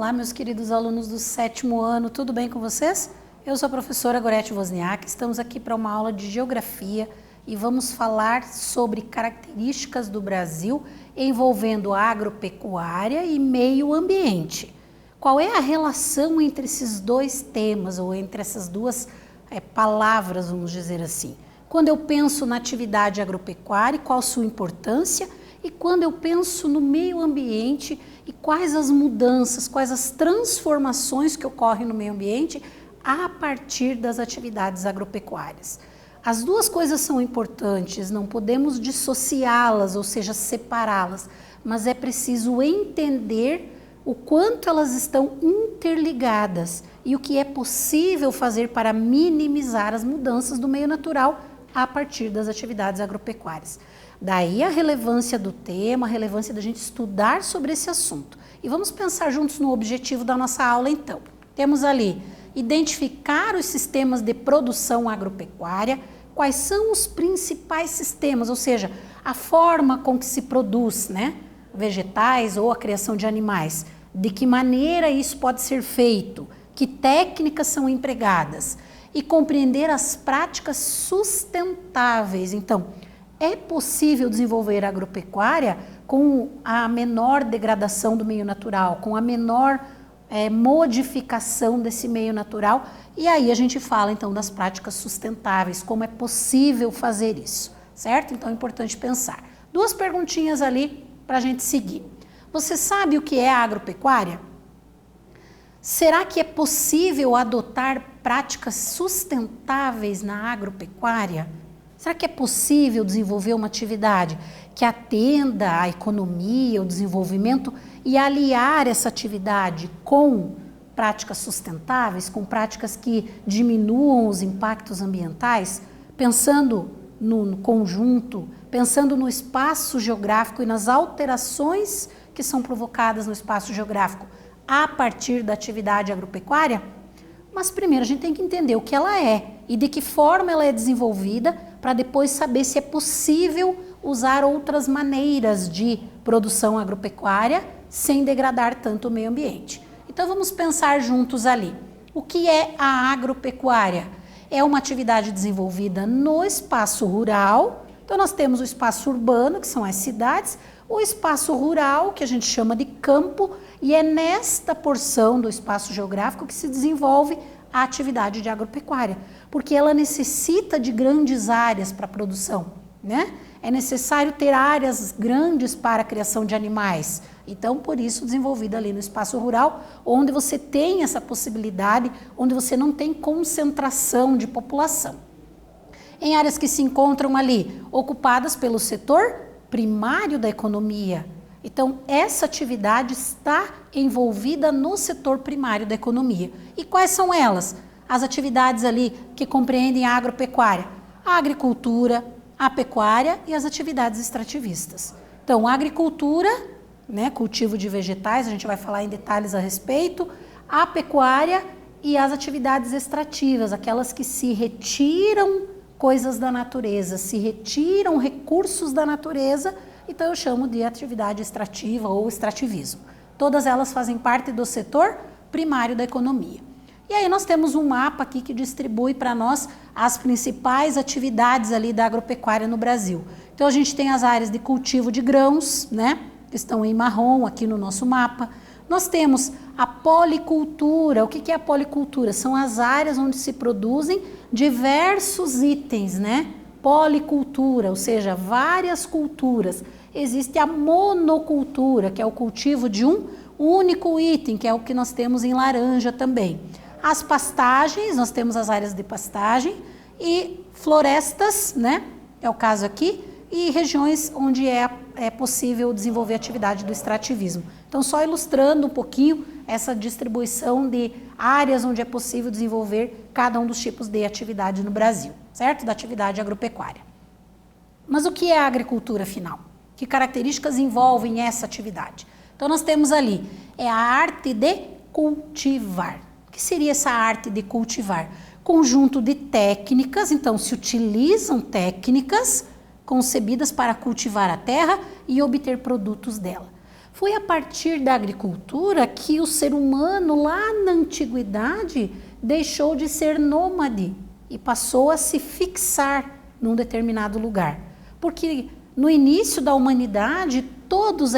Olá, meus queridos alunos do 7º ano, tudo bem com vocês? Eu sou a professora Gorete Wozniak, estamos aqui para uma aula de Geografia e vamos falar sobre características do Brasil envolvendo agropecuária e meio ambiente. Qual é a relação entre esses dois temas, ou entre essas duas palavras, vamos dizer assim? Quando eu penso na atividade agropecuária, qual a sua importância? E quando eu penso no meio ambiente e quais as mudanças, quais as transformações que ocorrem no meio ambiente a partir das atividades agropecuárias. As duas coisas são importantes, não podemos dissociá-las, ou seja, separá-las, mas é preciso entender o quanto elas estão interligadas e o que é possível fazer para minimizar as mudanças do meio natural a partir das atividades agropecuárias. Daí a relevância do tema, a relevância da gente estudar sobre esse assunto. E vamos pensar juntos no objetivo da nossa aula então. Temos ali identificar os sistemas de produção agropecuária, quais são os principais sistemas, ou seja, a forma com que se produz, vegetais ou a criação de animais, de que maneira isso pode ser feito, que técnicas são empregadas e compreender as práticas sustentáveis. Então, é possível desenvolver a agropecuária com a menor degradação do meio natural, com a menor modificação desse meio natural, e aí a gente fala então das práticas sustentáveis, como é possível fazer isso, certo? Então é importante pensar. Duas perguntinhas ali para a gente seguir. Você sabe o que é a agropecuária? Será que é possível adotar práticas sustentáveis na agropecuária? Será que é possível desenvolver uma atividade que atenda à economia, ao desenvolvimento e aliar essa atividade com práticas sustentáveis, com práticas que diminuam os impactos ambientais, pensando no conjunto, pensando no espaço geográfico e nas alterações que são provocadas no espaço geográfico a partir da atividade agropecuária? Mas primeiro a gente tem que entender o que ela é e de que forma ela é desenvolvida para depois saber se é possível usar outras maneiras de produção agropecuária sem degradar tanto o meio ambiente. Então vamos pensar juntos ali. O que é a agropecuária? É uma atividade desenvolvida no espaço rural. Então nós temos o espaço urbano, que são as cidades, o espaço rural, que a gente chama de campo, e é nesta porção do espaço geográfico que se desenvolve a atividade de agropecuária, porque ela necessita de grandes áreas para a produção, É necessário ter áreas grandes para a criação de animais. Então, por isso, desenvolvida ali no espaço rural, onde você tem essa possibilidade, onde você não tem concentração de população. Em áreas que se encontram ali, ocupadas pelo setor primário da economia. Então, essa atividade está envolvida no setor primário da economia. E quais são elas? As atividades ali que compreendem a agropecuária, a agricultura, a pecuária e as atividades extrativistas. Então, a agricultura, cultivo de vegetais, a gente vai falar em detalhes a respeito, a pecuária e as atividades extrativas, aquelas que se retiram coisas da natureza, se retiram recursos da natureza, então eu chamo de atividade extrativa ou extrativismo. Todas elas fazem parte do setor primário da economia. E aí nós temos um mapa aqui que distribui para nós as principais atividades ali da agropecuária no Brasil. Então a gente tem as áreas de cultivo de grãos, que estão em marrom aqui no nosso mapa. Nós temos a policultura. O que é a policultura? São as áreas onde se produzem diversos itens, Policultura, ou seja, várias culturas. Existe a monocultura, que é o cultivo de um único item, que é o que nós temos em laranja também. As pastagens, nós temos as áreas de pastagem e florestas, é o caso aqui, e regiões onde é possível desenvolver atividade do extrativismo. Então, só ilustrando um pouquinho essa distribuição de áreas onde é possível desenvolver cada um dos tipos de atividade no Brasil, certo? Da atividade agropecuária. Mas o que é a agricultura, afinal? Que características envolvem essa atividade? Então, nós temos ali, a arte de cultivar. O que seria essa arte de cultivar? Conjunto de técnicas, então se utilizam técnicas concebidas para cultivar a terra e obter produtos dela. Foi a partir da agricultura que o ser humano, lá na antiguidade, deixou de ser nômade e passou a se fixar num determinado lugar. Porque no início da humanidade, todos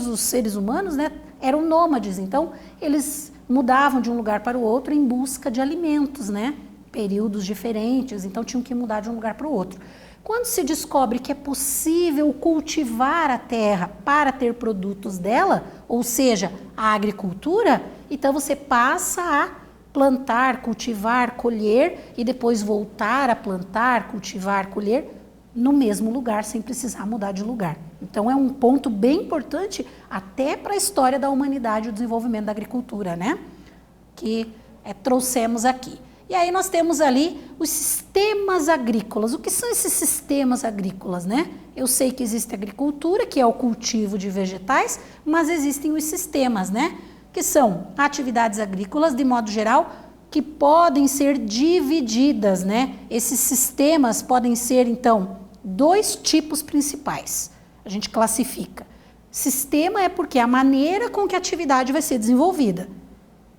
os seres humanos, né, eram nômades, então eles mudavam de um lugar para o outro em busca de alimentos, né, períodos diferentes, então tinham que mudar de um lugar para o outro. Quando se descobre que é possível cultivar a terra para ter produtos dela, ou seja, a agricultura, então você passa a plantar, cultivar, colher e depois voltar a plantar, cultivar, colher no mesmo lugar, sem precisar mudar de lugar. Então é um ponto bem importante até para a história da humanidade, o desenvolvimento da agricultura, né? Que trouxemos aqui. E aí nós temos ali os sistemas agrícolas. O que são esses sistemas agrícolas, né? Eu sei que existe a agricultura, que é o cultivo de vegetais, mas existem os sistemas, né? Que são atividades agrícolas, de modo geral, que podem ser divididas, né? Esses sistemas podem ser, então, dois tipos principais. A gente classifica. Sistema é porque é a maneira com que a atividade vai ser desenvolvida.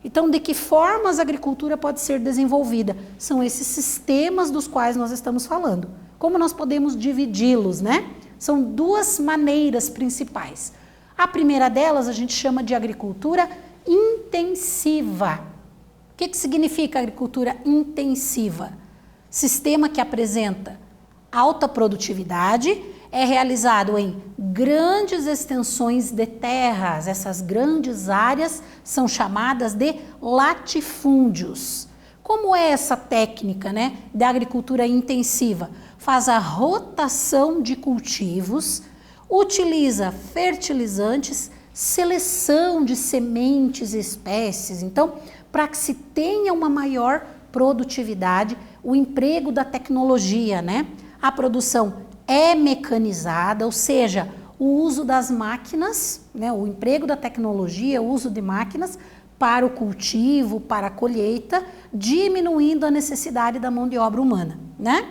Então, de que formas a agricultura pode ser desenvolvida? São esses sistemas dos quais nós estamos falando. Como nós podemos dividi-los, né? São duas maneiras principais. A primeira delas a gente chama de agricultura intensiva. O que significa agricultura intensiva? Sistema que apresenta alta produtividade, é realizado em grandes extensões de terras. Essas grandes áreas são chamadas de latifúndios. Como é essa técnica, né, da agricultura intensiva? Faz a rotação de cultivos, utiliza fertilizantes, seleção de sementes e espécies. Então, para que se tenha uma maior produtividade, o emprego da tecnologia, né? A produção é mecanizada, ou seja, o uso das máquinas, né? O emprego da tecnologia, o uso de máquinas para o cultivo, para a colheita, diminuindo a necessidade da mão de obra humana, né?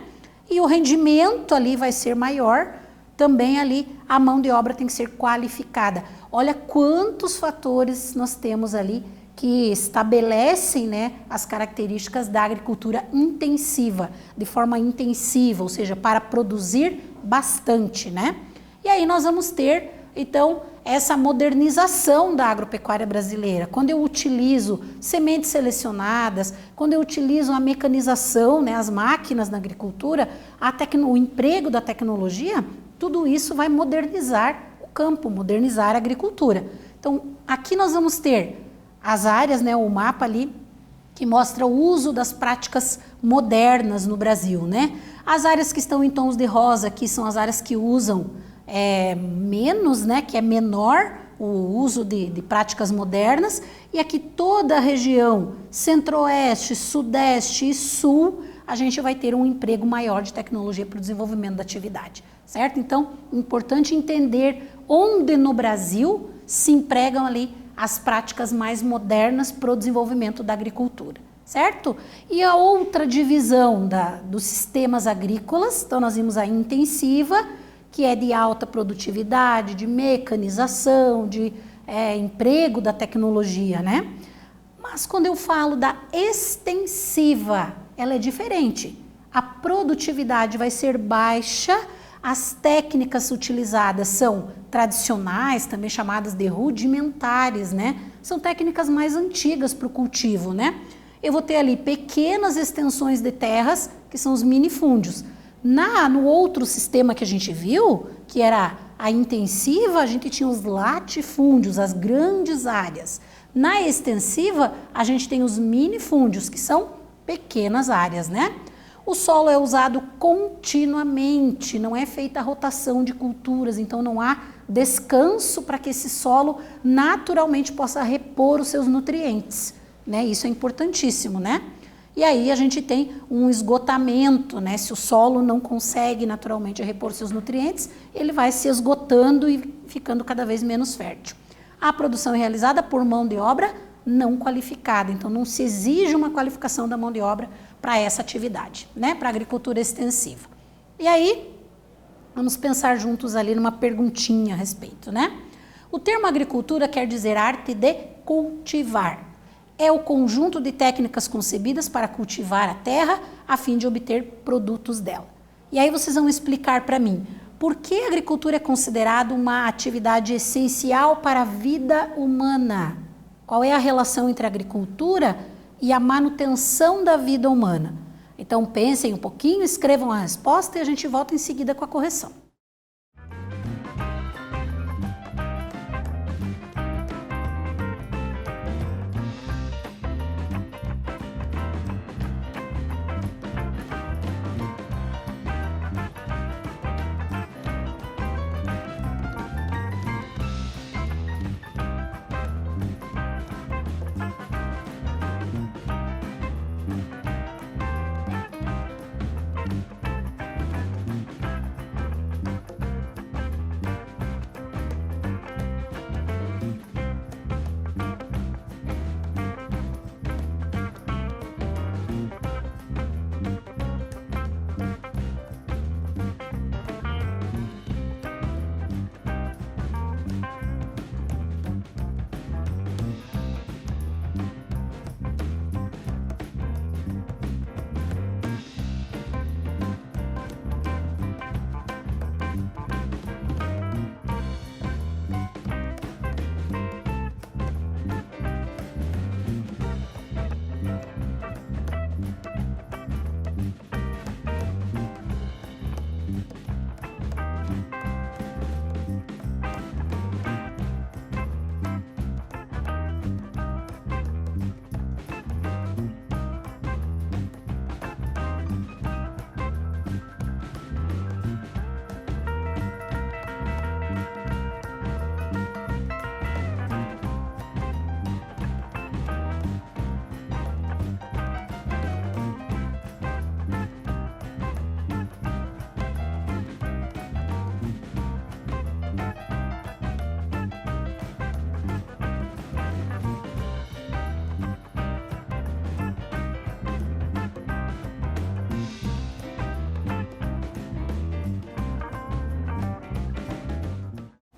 E o rendimento ali vai ser maior, também ali a mão de obra tem que ser qualificada. Olha quantos fatores nós temos ali que estabelecem, né, as características da agricultura intensiva, de forma intensiva, ou seja, para produzir bastante, né? E aí nós vamos ter, então, essa modernização da agropecuária brasileira. Quando eu utilizo sementes selecionadas, quando eu utilizo a mecanização, né, as máquinas na agricultura, o emprego da tecnologia, tudo isso vai modernizar o campo, modernizar a agricultura. Então, aqui nós vamos ter as áreas, né, o mapa ali, que mostra o uso das práticas modernas no Brasil, né? As áreas que estão em tons de rosa aqui são as áreas que usam menos, né, que é menor o uso de práticas modernas, e aqui toda a região centro-oeste, sudeste e sul, a gente vai ter um emprego maior de tecnologia para o desenvolvimento da atividade, certo? Então, importante entender onde no Brasil se empregam ali as práticas mais modernas para o desenvolvimento da agricultura, certo? E a outra divisão dos sistemas agrícolas, então nós vimos a intensiva, que é de alta produtividade, de mecanização, de emprego da tecnologia, né? Mas quando eu falo da extensiva, ela é diferente. A produtividade vai ser baixa, as técnicas utilizadas são tradicionais, também chamadas de rudimentares, né? São técnicas mais antigas para o cultivo, né? Eu vou ter ali pequenas extensões de terras, que são os minifúndios. No outro sistema que a gente viu, que era a intensiva, a gente tinha os latifúndios, as grandes áreas. Na extensiva, a gente tem os minifúndios, que são pequenas áreas, né? O solo é usado continuamente, não é feita a rotação de culturas, então não há descanso para que esse solo naturalmente possa repor os seus nutrientes, né? Isso é importantíssimo, né? E aí a gente tem um esgotamento, né? Se o solo não consegue naturalmente repor seus nutrientes, ele vai se esgotando e ficando cada vez menos fértil. A produção é realizada por mão de obra não qualificada, então não se exige uma qualificação da mão de obra para essa atividade, né? Para a agricultura extensiva. E aí, vamos pensar juntos ali numa perguntinha a respeito, né? O termo agricultura quer dizer arte de cultivar. É o conjunto de técnicas concebidas para cultivar a terra a fim de obter produtos dela. E aí vocês vão explicar para mim, por que a agricultura é considerada uma atividade essencial para a vida humana? Qual é a relação entre a agricultura e a manutenção da vida humana? Então pensem um pouquinho, escrevam a resposta e a gente volta em seguida com a correção.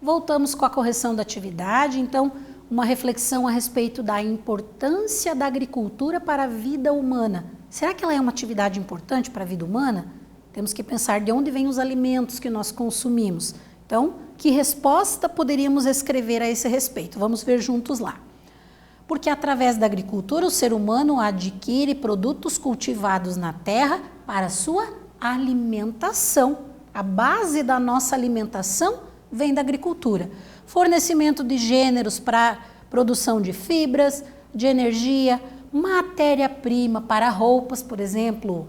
Voltamos com a correção da atividade, então uma reflexão a respeito da importância da agricultura para a vida humana. Será que ela é uma atividade importante para a vida humana? Temos que pensar de onde vêm os alimentos que nós consumimos. Então, que resposta poderíamos escrever a esse respeito? Vamos ver juntos lá. Porque através da agricultura o ser humano adquire produtos cultivados na terra para sua alimentação. A base da nossa alimentação vem da agricultura. Fornecimento de gêneros para produção de fibras, de energia, matéria-prima para roupas, por exemplo,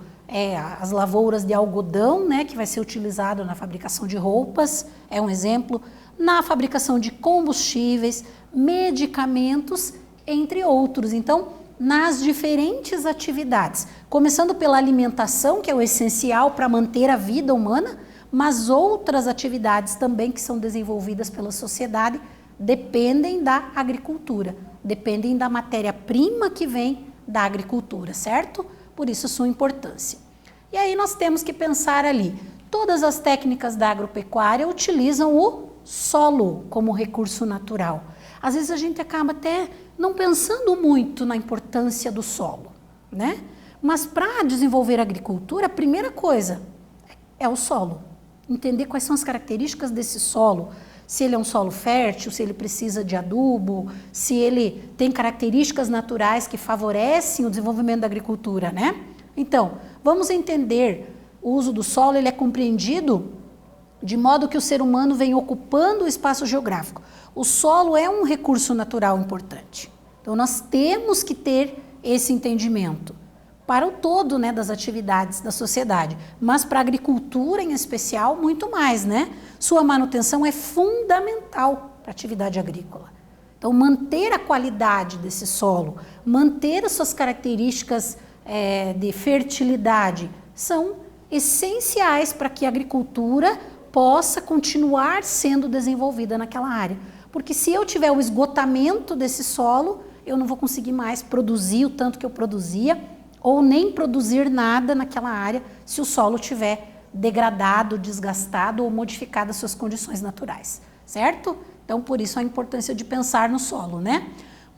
as lavouras de algodão, né, que vai ser utilizado na fabricação de roupas, é um exemplo, na fabricação de combustíveis, medicamentos, entre outros. Então, nas diferentes atividades, começando pela alimentação, que é o essencial para manter a vida humana, mas outras atividades também que são desenvolvidas pela sociedade dependem da agricultura, dependem da matéria-prima que vem da agricultura, certo? Por isso sua importância. E aí nós temos que pensar ali, todas as técnicas da agropecuária utilizam o solo como recurso natural. Às vezes a gente acaba até não pensando muito na importância do solo, né? Mas para desenvolver a agricultura, a primeira coisa é o solo. Entender quais são as características desse solo, se ele é um solo fértil, se ele precisa de adubo, se ele tem características naturais que favorecem o desenvolvimento da agricultura, né? Então, vamos entender, o uso do solo ele é compreendido de modo que o ser humano vem ocupando o espaço geográfico. O solo é um recurso natural importante. Então, nós temos que ter esse entendimento para o todo, né, das atividades da sociedade, mas para a agricultura em especial, muito mais, né? Sua manutenção é fundamental para a atividade agrícola. Então, manter a qualidade desse solo, manter as suas características de fertilidade, são essenciais para que a agricultura possa continuar sendo desenvolvida naquela área. Porque se eu tiver o esgotamento desse solo, eu não vou conseguir mais produzir o tanto que eu produzia, ou nem produzir nada naquela área se o solo tiver degradado, desgastado ou modificado as suas condições naturais, certo? Então, por isso a importância de pensar no solo, né?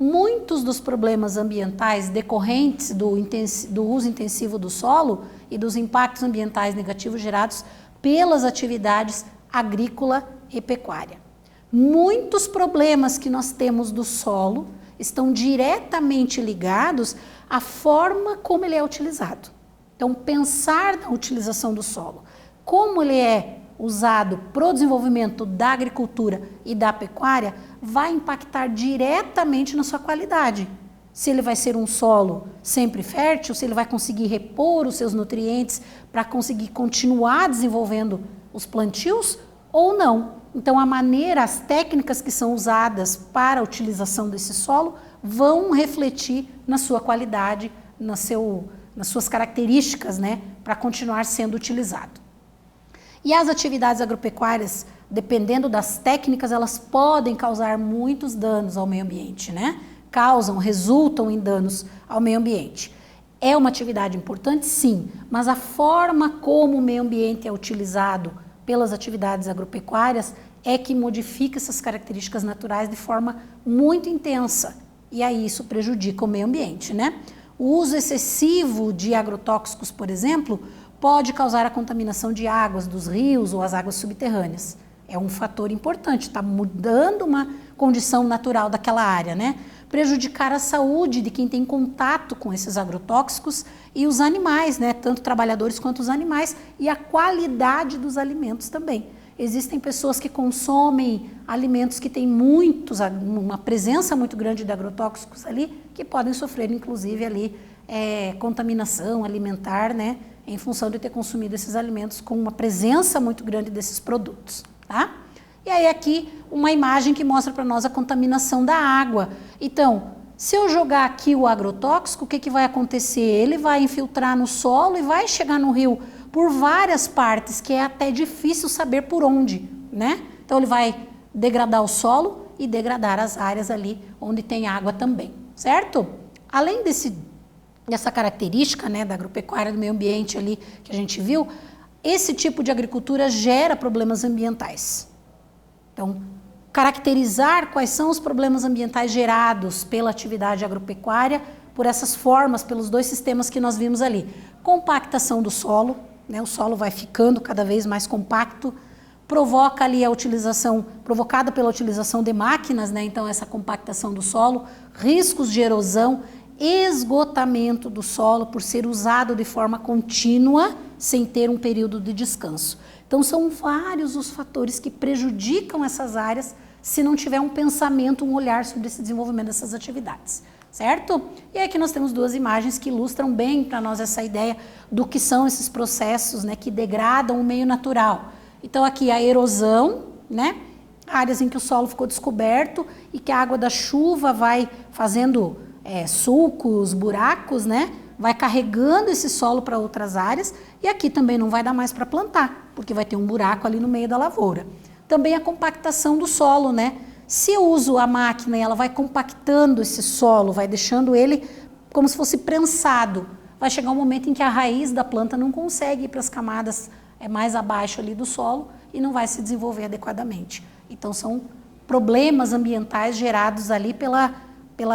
Muitos dos problemas ambientais decorrentes do uso intensivo do solo e dos impactos ambientais negativos gerados pelas atividades agrícola e pecuária. Muitos problemas que nós temos do solo estão diretamente ligados à forma como ele é utilizado. Então, pensar na utilização do solo, como ele é usado para o desenvolvimento da agricultura e da pecuária, vai impactar diretamente na sua qualidade. Se ele vai ser um solo sempre fértil, se ele vai conseguir repor os seus nutrientes para conseguir continuar desenvolvendo os plantios ou não. Então, as técnicas que são usadas para a utilização desse solo vão refletir na sua qualidade, nas suas características, né, para continuar sendo utilizado. E as atividades agropecuárias, dependendo das técnicas, elas podem causar muitos danos ao meio ambiente, né? Resultam em danos ao meio ambiente. É uma atividade importante, sim, mas a forma como o meio ambiente é utilizado pelas atividades agropecuárias é que modifica essas características naturais de forma muito intensa. E aí isso prejudica o meio ambiente, né? O uso excessivo de agrotóxicos, por exemplo, pode causar a contaminação de águas dos rios ou as águas subterrâneas. É um fator importante, está mudando uma condição natural daquela área, né? Prejudicar a saúde de quem tem contato com esses agrotóxicos e os animais, né? Tanto trabalhadores quanto os animais, e a qualidade dos alimentos também. Existem pessoas que consomem alimentos que têm uma presença muito grande de agrotóxicos ali, que podem sofrer, inclusive, ali, contaminação alimentar, né? Em função de ter consumido esses alimentos com uma presença muito grande desses produtos, tá? E aí aqui uma imagem que mostra para nós a contaminação da água. Então, se eu jogar aqui o agrotóxico, o que vai acontecer? Ele vai infiltrar no solo e vai chegar no rio por várias partes, que é até difícil saber por onde, né? Então ele vai degradar o solo e degradar as áreas ali onde tem água também, certo? Além dessa característica, né, da agropecuária, do meio ambiente ali que a gente viu, esse tipo de agricultura gera problemas ambientais. Então, caracterizar quais são os problemas ambientais gerados pela atividade agropecuária, por essas formas, pelos dois sistemas que nós vimos ali. Compactação do solo, né, o solo vai ficando cada vez mais compacto, provoca ali provocada pela utilização de máquinas, né, então essa compactação do solo, riscos de erosão, esgotamento do solo por ser usado de forma contínua, sem ter um período de descanso. Então, são vários os fatores que prejudicam essas áreas se não tiver um pensamento, um olhar sobre esse desenvolvimento dessas atividades, certo? E aqui nós temos duas imagens que ilustram bem para nós essa ideia do que são esses processos, né, que degradam o meio natural. Então, aqui a erosão, né, áreas em que o solo ficou descoberto e que a água da chuva vai fazendo sulcos, buracos, né? Vai carregando esse solo para outras áreas, e aqui também não vai dar mais para plantar, porque vai ter um buraco ali no meio da lavoura. Também a compactação do solo, né? Se eu uso a máquina e ela vai compactando esse solo, vai deixando ele como se fosse prensado, vai chegar um momento em que a raiz da planta não consegue ir para as camadas mais abaixo ali do solo e não vai se desenvolver adequadamente. Então são problemas ambientais gerados ali pela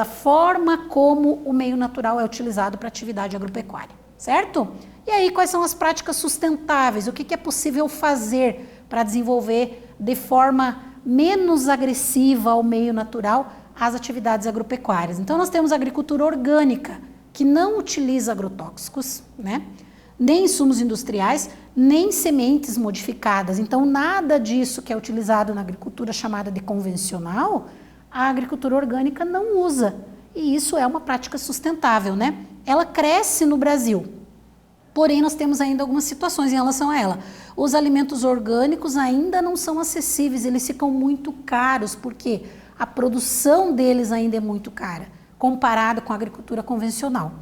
forma como o meio natural é utilizado para atividade agropecuária, certo? E aí, quais são as práticas sustentáveis? O que é possível fazer para desenvolver de forma menos agressiva ao meio natural as atividades agropecuárias? Então, nós temos a agricultura orgânica, que não utiliza agrotóxicos, né? Nem insumos industriais, nem sementes modificadas. Então, nada disso que é utilizado na agricultura chamada de convencional, a agricultura orgânica não usa, e isso é uma prática sustentável, né? Ela cresce no Brasil, porém nós temos ainda algumas situações em relação a ela. Os alimentos orgânicos ainda não são acessíveis, eles ficam muito caros, porque a produção deles ainda é muito cara, comparada com a agricultura convencional.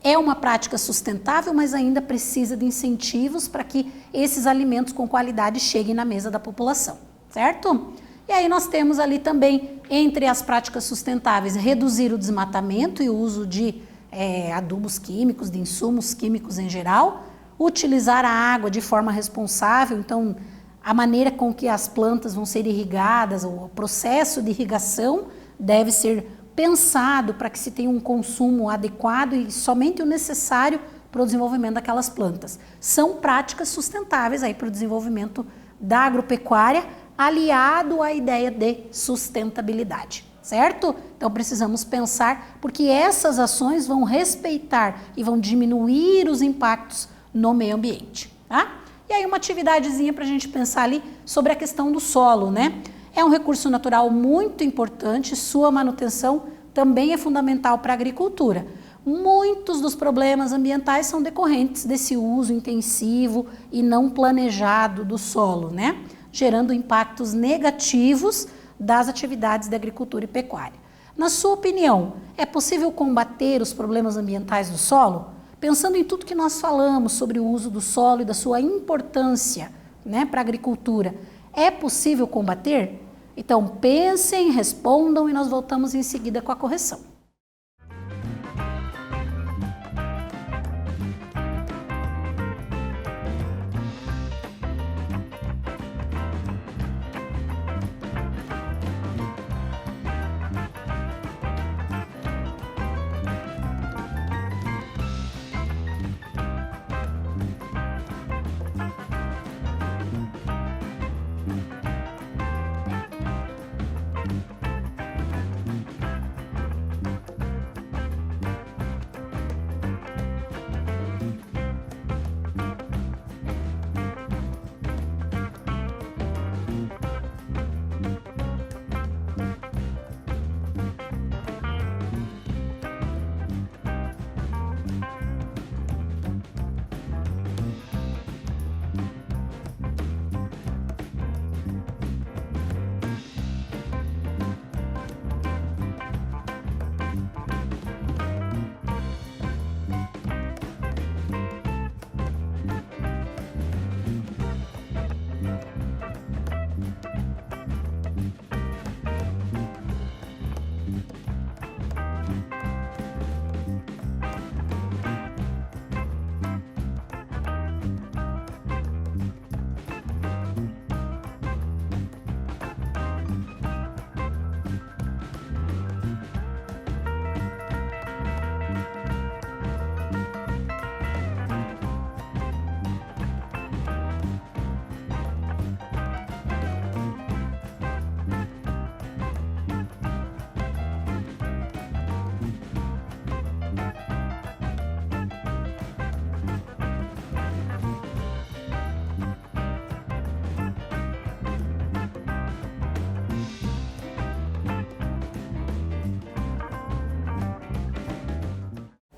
É uma prática sustentável, mas ainda precisa de incentivos para que esses alimentos com qualidade cheguem na mesa da população, certo? E aí nós temos ali também, entre as práticas sustentáveis, reduzir o desmatamento e o uso de adubos químicos, de insumos químicos em geral, utilizar a água de forma responsável, então a maneira com que as plantas vão ser irrigadas, o processo de irrigação deve ser pensado para que se tenha um consumo adequado e somente o necessário para o desenvolvimento daquelas plantas. São práticas sustentáveis aí para o desenvolvimento da agropecuária, aliado à ideia de sustentabilidade, certo? Então precisamos pensar, porque essas ações vão respeitar e vão diminuir os impactos no meio ambiente, tá? E aí uma atividadezinha para a gente pensar ali sobre a questão do solo, né? É um recurso natural muito importante, sua manutenção também é fundamental para a agricultura. Muitos dos problemas ambientais são decorrentes desse uso intensivo e não planejado do solo, né? Gerando impactos negativos das atividades de agricultura e pecuária. Na sua opinião, é possível combater os problemas ambientais do solo? Pensando em tudo que nós falamos sobre o uso do solo e da sua importância, né, para a agricultura, é possível combater? Então pensem, respondam e nós voltamos em seguida com a correção.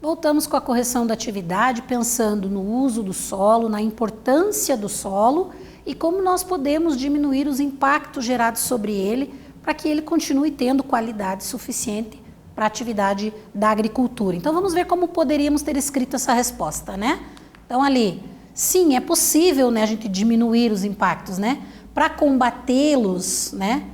Voltamos com a correção da atividade, pensando no uso do solo, na importância do solo e como nós podemos diminuir os impactos gerados sobre ele para que ele continue tendo qualidade suficiente para a atividade da agricultura. Então vamos ver como poderíamos ter escrito essa resposta, né? Então ali, sim, é possível, né, a gente diminuir os impactos, né? Para combatê-los, né?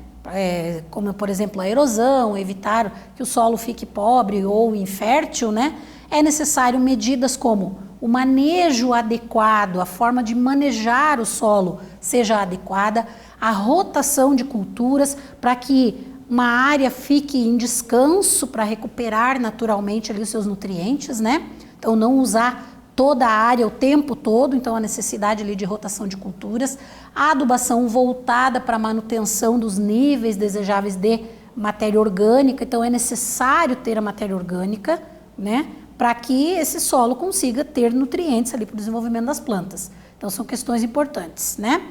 Como por exemplo a erosão, evitar que o solo fique pobre ou infértil, né? É necessário medidas como o manejo adequado, a forma de manejar o solo seja adequada, a rotação de culturas para que uma área fique em descanso para recuperar naturalmente ali os seus nutrientes, né? Então não usar toda a área o tempo todo, então a necessidade ali de rotação de culturas, a adubação voltada para a manutenção dos níveis desejáveis de matéria orgânica, então é necessário ter a matéria orgânica, né, para que esse solo consiga ter nutrientes ali para o desenvolvimento das plantas. Então são questões importantes, né?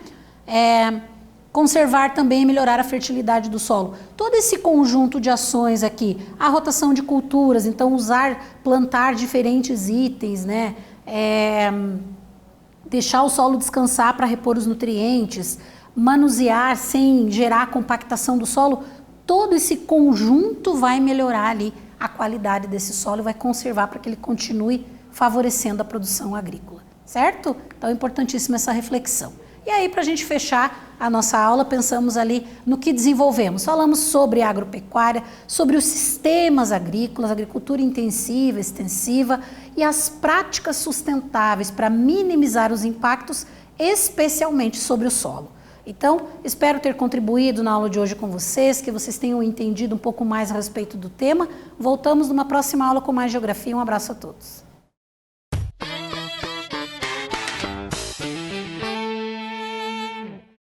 Conservar também e melhorar a fertilidade do solo. Todo esse conjunto de ações aqui, a rotação de culturas, então plantar diferentes itens, né? Deixar o solo descansar para repor os nutrientes, manusear sem gerar compactação do solo, todo esse conjunto vai melhorar ali a qualidade desse solo e vai conservar para que ele continue favorecendo a produção agrícola, certo? Então é importantíssima essa reflexão. E aí, para a gente fechar a nossa aula, pensamos ali no que desenvolvemos. Falamos sobre a agropecuária, sobre os sistemas agrícolas, agricultura intensiva, extensiva e as práticas sustentáveis para minimizar os impactos, especialmente sobre o solo. Então, espero ter contribuído na aula de hoje com vocês, que vocês tenham entendido um pouco mais a respeito do tema. Voltamos numa próxima aula com mais geografia. Um abraço a todos.